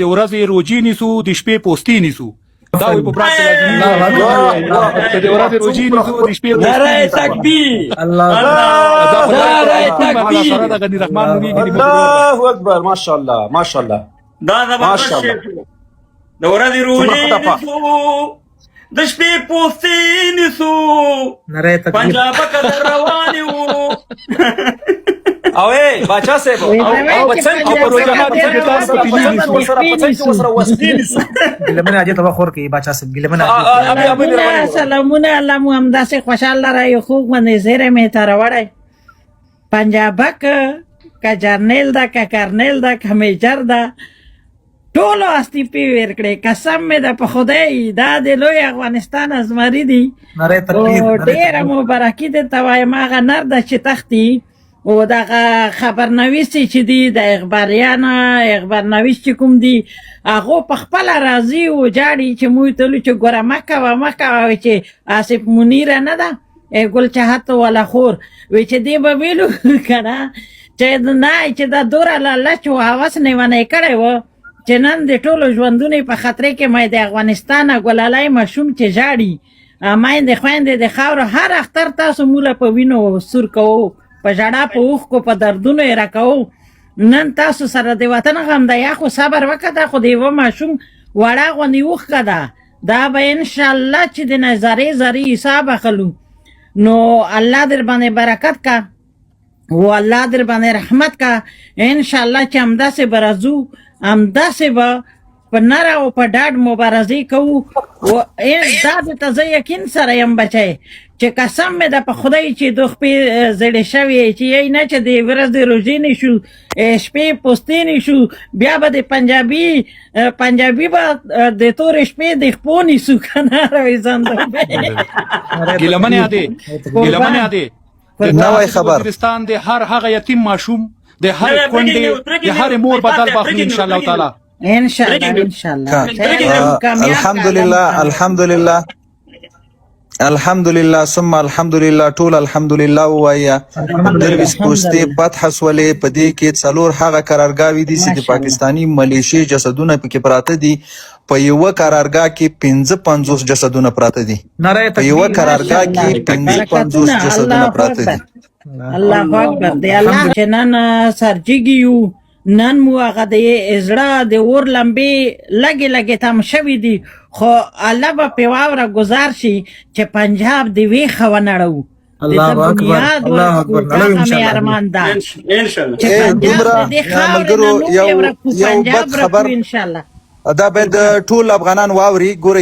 د ورځې روجي نیسو د شپې پوستې نیسو دا وي په برات کې د ورځې روجي نیسو د شپې پوستې نعره تکبیر الله نعره تکبیر الله اکبر ماشاءالله ماشاءالله دا زبردست شعر شو د ورځې روجي نیسو د شپې پوستې نیسو نعره تکبیر پنجاب کې روان یو او باچا صاحب او بچن او پروګرام کې تاسو په دې وسره وسپینې ګلمنه اجه تبا خور کې باچا صاحب ګلمنه سلامونه الله مو همداسې خوشحاله رایو خوږ باندې زیری مې ته راوړی پنجابک که جرنیل ده که کرنیل ده که میجر ده ټولو استعفې ورکړې قسم مې ده په خدای دا د لوی افغانستان ازمري دي نعره تکبیر ډېره مبارکي درته وایم هغه نر ده چې تښتي او دغه خبرنویسې چې دي د اخبارنویس چې کوم دي هغو په خپله راځي او جاړي چې موږ ته ویلو چې ګوره مه کوه چې آصف منیره نه ده ګل چاهت والا خور وی چې دې به ویلو که نه چې نه چې دا دوره لالچ و هوس لیونی کړی و چې نن د ټولو ژوندونې په خطرې کې مې د افغانستان ګلالی ماشوم چې ژاړي میندې خویندې د خاورو هر اختر تاسو موله په وینو سور کوو په ژړا په اوښکو په دردونو یې راکوو نن تاسو سره د وطن غم ده یا خو صبر وکړه دا خو د یوه ماشوم وړه غوندې اوښکه ده دا به انشاءالله چې د زرې حساب اخلو نو الله در باندې برکت کا و الله در باندې رحمت کا انشاءالله چې همداسې به راځو همداسې به په نره او په ډاډ مبارزې کوو دا درته زه یقین سره یم بچی چې قسم مې ده په خدای چې دو خپې زړې شوې چې یی نه چې د ورځې روژې نه شو شپې پوستې نه شو بیا به د پنجابي به د تورې شپې د خپو نیسو که نه روی زندوبې ګیلمنې ادې نوی خبر وزیرستان د هر هغه یتیم ماشوم د هر کونډې د هر مور بدل باخلي ان شاء الله تعالی الحمدلله ثم الحمدلله ټول الحمدلله وایا درویس پوسټې فتح سولې په دې کې څلور هغه قرارګاوې دي چې د پاکستانی ملیشي جسدونه پکې پراته دي په یو قرارګاه کې 55 جسدونه پراته دي په یو قرارګاه کې 55 جسدونه پراته دي الله اکبر دی الله چې نن سرجیږي نن مو هغه د زړه د اور لمبې لږې تم شوي دي خو الله به پې واوره ګزار شي چې پنجاب د ویښه ونړوو الله اکبر الله اکبر مې ارمان ده چې یو بد خبر دا باید ټول افغانان واوري ګوري